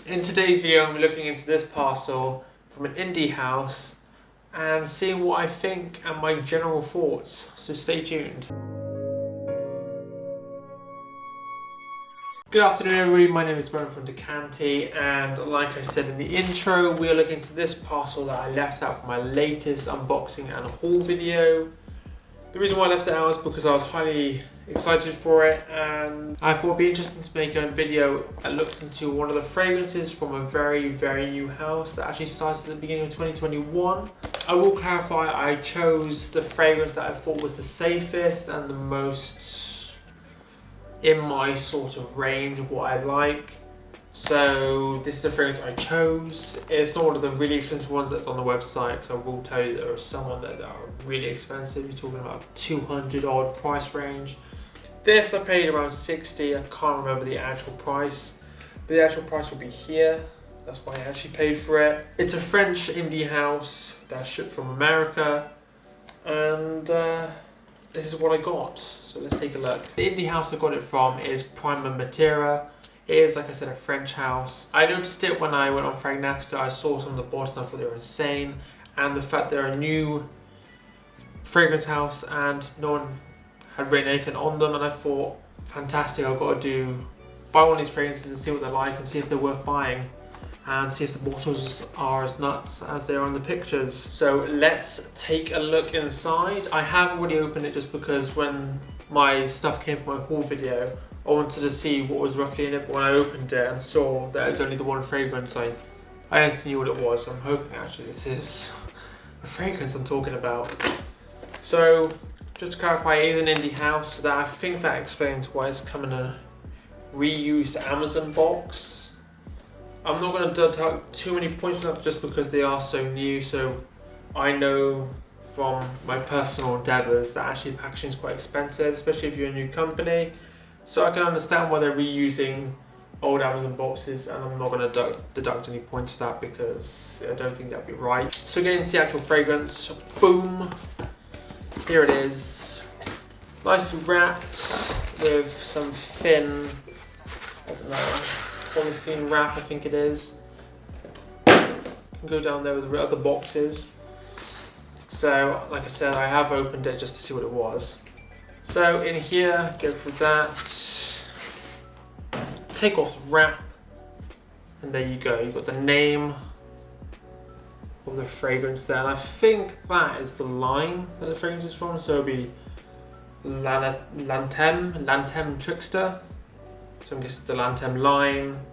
In today's video, I'm looking into this parcel from an indie house and seeing what I think and my general thoughts, so stay tuned. Good afternoon everybody, my name is Brian from Decanty, and like I said in the intro, we are looking into this parcel that I left out for my latest unboxing and haul video. The reason why I left it out is because I was highly excited for it, and I thought it'd be interesting to make a video that looks into one of the fragrances from a very new house that actually started at the beginning of 2021. I will clarify, I chose the fragrance that I thought was the safest and the most in my sort of range of what I like. So this is the fragrance I chose. It's not one of the really expensive ones that's on the website, because I will tell you there are some on there that are really expensive. You're talking about 200 odd price range. This I paid around 60. I can't remember the actual price, but the actual price will be here. That's why I actually paid for it. It's a French indie house that's shipped from America, and this is what I got. So let's take a look. The indie house I got it from is Prima Materia. It is, like I said, a French house. I noticed it when I went on Fragnatica. I saw some of the bottles and I thought they were insane. And the fact they're a new fragrance house and no one had written anything on them, and I thought, fantastic, I've got to buy one of these fragrances and see what they're like and see if they're worth buying and see if the bottles are as nuts as they are in the pictures. So let's take a look inside. I have already opened it just because when my stuff came from my haul video, I wanted to see what was roughly in it, but when I opened it and saw that it was only the one fragrance, I instantly knew what it was. So I'm hoping actually this is the fragrance I'm talking about. So just to clarify, it is an indie house, so that I think that explains why it's come in a reused Amazon box. I'm not going to deduct too many points from that just because they are so new. So I know from my personal endeavours that actually packaging is quite expensive, especially if you're a new company. So I can understand why they're reusing old Amazon boxes, and I'm not going to deduct any points for that because I don't think that'd be right. So getting into the actual fragrance, boom, here it is. Nicely wrapped with some thin, I don't know, polythene wrap I think it is. Can go down there with the other boxes. So like I said, I have opened it just to see what it was. So in here, go through that, take off the wrap, and there you go. You've got the name of the fragrance there, and I think that is the line that the fragrance is from. So it'll be Lantem Trickster. So I'm guessing it's the Lantem line,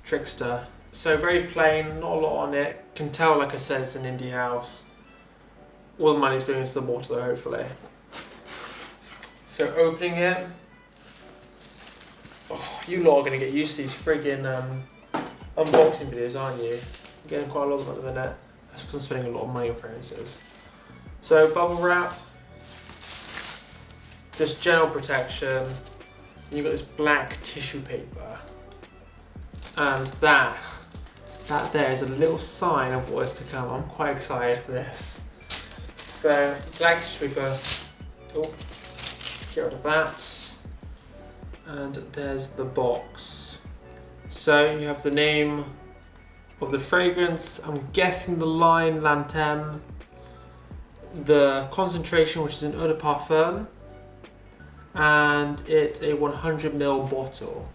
Trickster. So very plain, not a lot on it. Can tell, like I said, it's an indie house. All the money's going into the bottle though, hopefully. So opening it, oh, you lot are going to get used to these friggin' unboxing videos, aren't you? I'm getting quite a lot of them at the minute. That's because I'm spending a lot of money on fragrances. So bubble wrap, just general protection, and you've got this black tissue paper, and that there is a little sign of what is to come. I'm quite excited for this. So black tissue paper, oh. Get rid of that, and there's the box. So you have the name of the fragrance, I'm guessing the line Lantem, the concentration, which is an eau de parfum, and it's a 100ml bottle.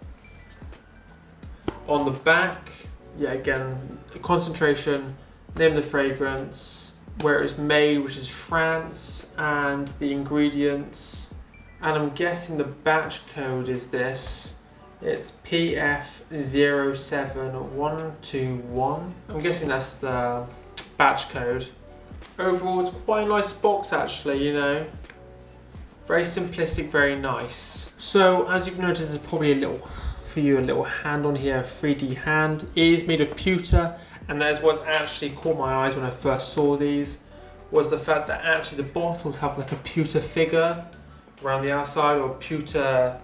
On the back, yeah, again, the concentration, name of the fragrance, where it was made, which is France, and the ingredients. And I'm guessing the batch code is this. It's PF07121. I'm guessing that's the batch code. Overall, it's quite a nice box actually, you know. Very simplistic, very nice. So as you've noticed, there's probably a little hand on here, a 3D hand. It is made of pewter, and that is what's actually caught my eyes when I first saw these, was the fact that actually the bottles have like a pewter figure around the outside, or pewter,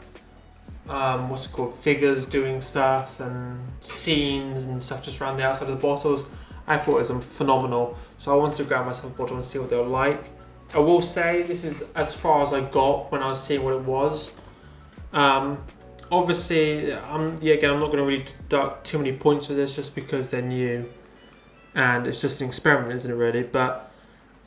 what's it called, figures doing stuff and scenes and stuff just around the outside of the bottles. I thought it was phenomenal, so I wanted to grab myself a bottle and see what they were like. I will say this is as far as I got when I was seeing what it was. Obviously, again, I'm not going to really deduct too many points for this just because they're new and it's just an experiment, isn't it, really? But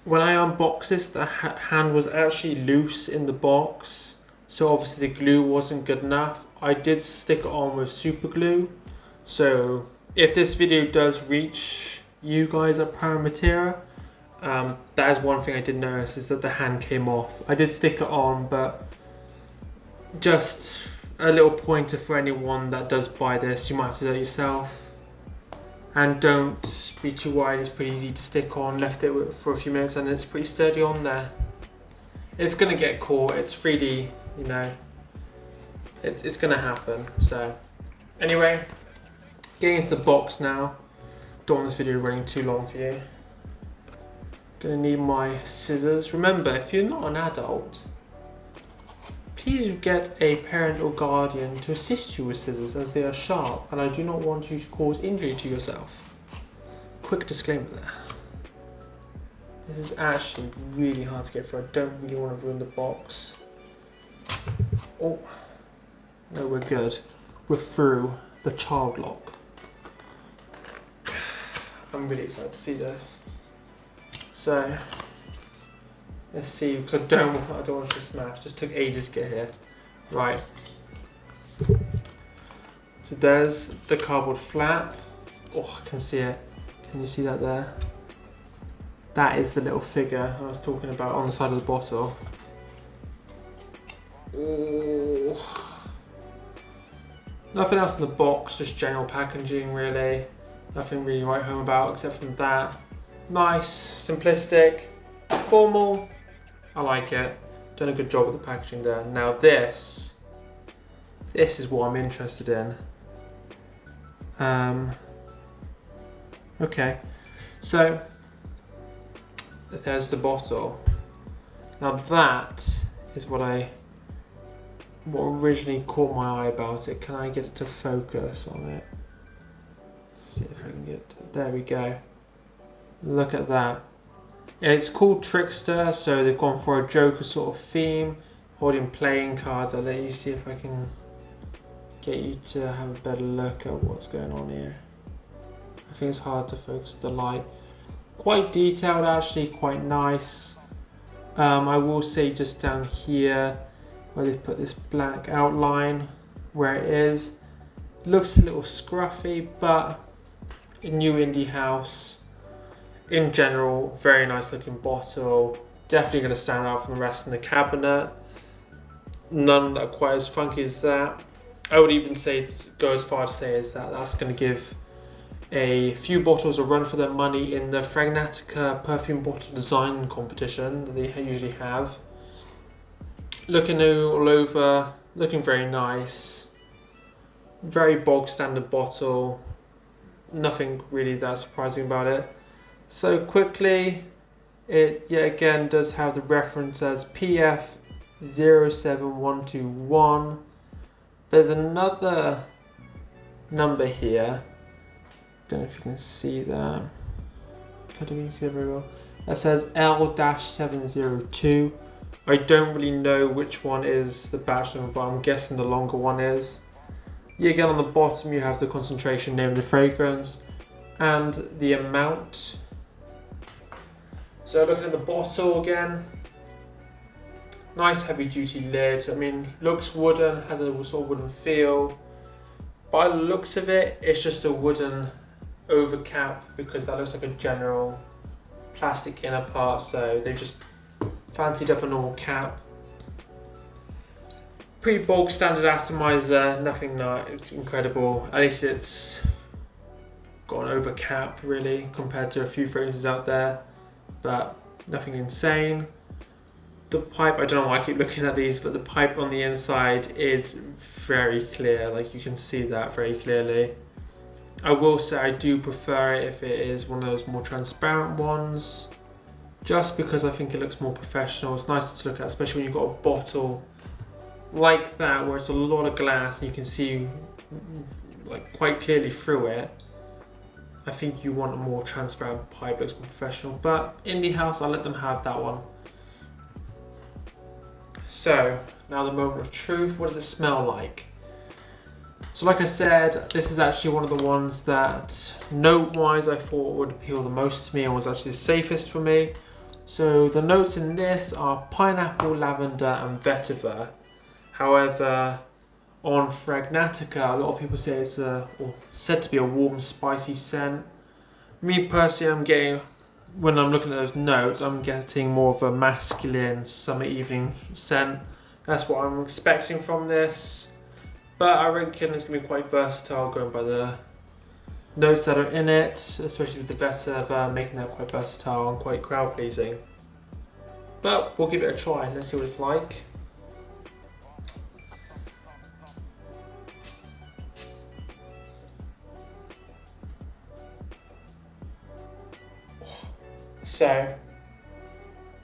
when I unboxed this, the hand was actually loose in the box, so obviously the glue wasn't good enough. I did stick it on with super glue, so if this video does reach you guys at Prima Materia, that is one thing I did notice, is that the hand came off. I did stick it on, but just a little pointer for anyone that does buy this, you might have to do it yourself. And don't be too worried, it's pretty easy to stick on. Left it for a few minutes and it's pretty sturdy on there. It's gonna get caught, it's 3D, you know. It's gonna happen, so. Anyway, getting into the box now. Don't want this video running too long for you. Gonna need my scissors. Remember, if you're not an adult, please get a parent or guardian to assist you with scissors, as they are sharp and I do not want you to cause injury to yourself. Quick disclaimer there. This is actually really hard to get through. I don't really want to ruin the box. Oh, no, we're good. We're through the child lock. I'm really excited to see this. So, let's see, because I don't want it to smash. Just took ages to get here. Right. So there's the cardboard flap. Oh, I can see it. Can you see that there? That is the little figure I was talking about on the side of the bottle. Oh. Nothing else in the box, just general packaging really. Nothing really to write home about except from that. Nice, simplistic, formal. I like it. Done a good job with the packaging there. Now this is what I'm interested in. Okay, so there's the bottle. Now that is what originally caught my eye about it. Can I get it to focus on it? Let's see if I can get, there we go. Look at that. It's called Trickster, so they've gone for a Joker sort of theme, holding playing cards. I'll let you see if I can get you to have a better look at what's going on here. I think it's hard to focus with the light. Quite detailed actually, quite nice. I will say just down here where they've put this black outline where it is. Looks a little scruffy, but a new indie house. In general, very nice looking bottle. Definitely going to stand out from the rest in the cabinet. None that are quite as funky as that. I would even say, go as far to say as that that's going to give a few bottles a run for their money in the Fragnatica perfume bottle design competition that they usually have. Looking all over, looking very nice. Very bog standard bottle. Nothing really that surprising about it. So quickly, it yet again does have the reference as PF 07121. There's another number here. Don't know if you can see that. Can't even see it very well. That says L-702. I don't really know which one is the batch number, but I'm guessing the longer one is. Yet again on the bottom you have the concentration, name of the fragrance, and the amount. So looking at the bottle again, nice heavy duty lid. I mean, looks wooden, has a sort of wooden feel. By the looks of it, it's just a wooden overcap because that looks like a general plastic inner part. So they've just fancied up a normal cap. Pretty bog standard atomizer, nothing incredible. At least it's got an overcap really compared to a few fragrances out there. But nothing insane. The pipe, I don't know why I keep looking at these, but the pipe on the inside is very clear. Like you can see that very clearly. I will say I do prefer it if it is one of those more transparent ones, just because I think it looks more professional. It's nicer to look at, especially when you've got a bottle like that where it's a lot of glass and you can see like quite clearly through it. I think you want a more transparent pipe, looks more professional, but indie house, I'll let them have that one. So, now the moment of truth, what does it smell like? So like I said, this is actually one of the ones that note-wise I thought would appeal the most to me and was actually the safest for me. So the notes in this are pineapple, lavender and vetiver. However, on Fragnatica, a lot of people say it's said to be a warm, spicy scent. Me personally, I'm getting, when I'm looking at those notes, I'm getting more of a masculine summer evening scent. That's what I'm expecting from this. But I reckon it's going to be quite versatile going by the notes that are in it, especially with the vetiver, making that quite versatile and quite crowd pleasing. But we'll give it a try, let's see what it's like. So,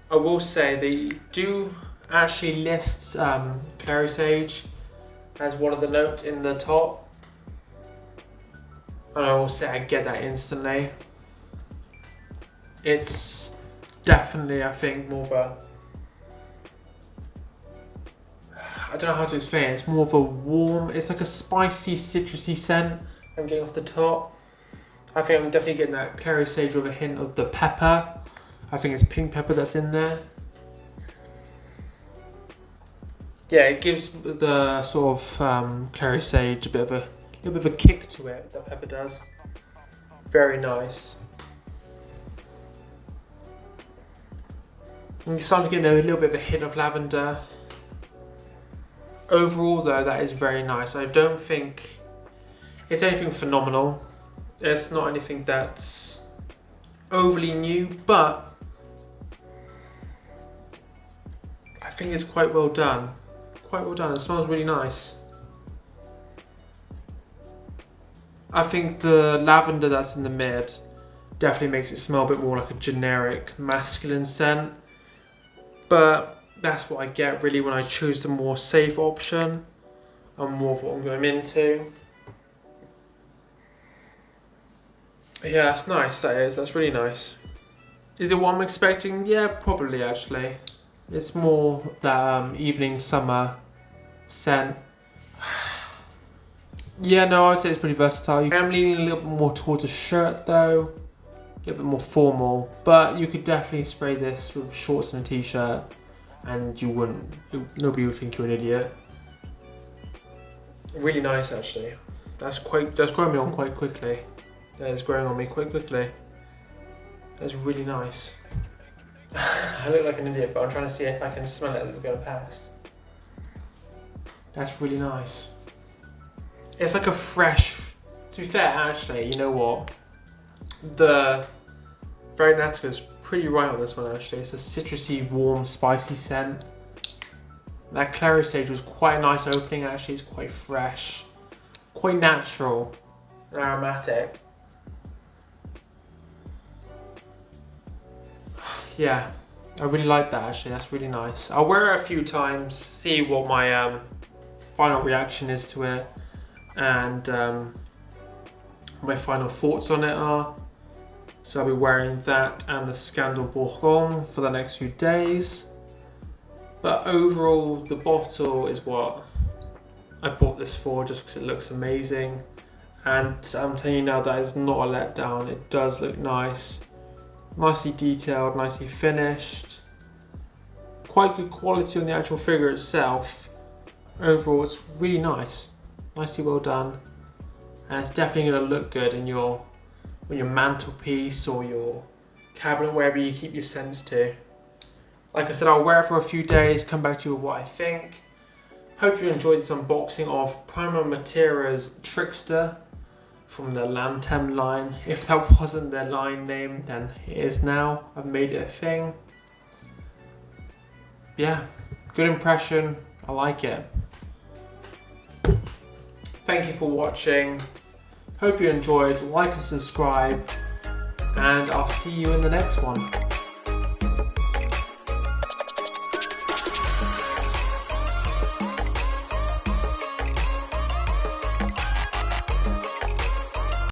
I will say they do actually list clary sage as one of the notes in the top. And I will say I get that instantly. It's definitely, I think, more of a... I don't know how to explain it. It's more of a warm, it's like a spicy, citrusy scent I'm getting off the top. I think I'm definitely getting that clary sage with a hint of the pepper. I think it's pink pepper that's in there. Yeah, it gives the sort of clary sage a little bit of a kick to it, that pepper does. Very nice. And you're starting to get a little bit of a hint of lavender. Overall though, that is very nice. I don't think it's anything phenomenal. It's not anything that's overly new, but I think it's quite well done. Quite well done. It smells really nice. I think the lavender that's in the mid definitely makes it smell a bit more like a generic masculine scent. But that's what I get really when I choose the more safe option and more of what I'm going into. Yeah, that's nice, that is. That's really nice. Is it what I'm expecting? Yeah, probably actually. It's more that evening summer scent. Yeah, no, I would say it's pretty versatile. I'm leaning a little bit more towards a shirt though. A little bit more formal. But you could definitely spray this with shorts and a t-shirt and you wouldn't, nobody would think you're an idiot. Really nice actually. That's growing me on quite quickly. That is growing on me quite quickly. That's really nice. I look like an idiot, but I'm trying to see if I can smell it as it's going past. That's really nice. It's like a fresh, to be fair actually, you know what? The Fragnatica is pretty right on this one actually. It's a citrusy, warm, spicy scent. That clary sage was quite a nice opening actually. It's quite fresh, quite natural and aromatic. Yeah, I really like that actually, that's really nice. I'll wear it a few times, see what my final reaction is to it and my final thoughts on it are. So I'll be wearing that and the Scandal Bourgogne for the next few days. But overall, the bottle is what I bought this for just because it looks amazing. And I'm telling you now, that is not a letdown, it does look nice. Nicely detailed, nicely finished. Quite good quality on the actual figure itself. Overall, it's really nice. Nicely well done. And it's definitely going to look good in your mantelpiece or your cabinet, wherever you keep your scents to. Like I said, I'll wear it for a few days, come back to you with what I think. Hope you enjoyed this unboxing of Prima Materia's Trickster from the Lantem line. If that wasn't their line name, then it is now. I've made it a thing. Yeah, good impression. I like it. Thank you for watching. Hope you enjoyed. Like and subscribe. And I'll see you in the next one.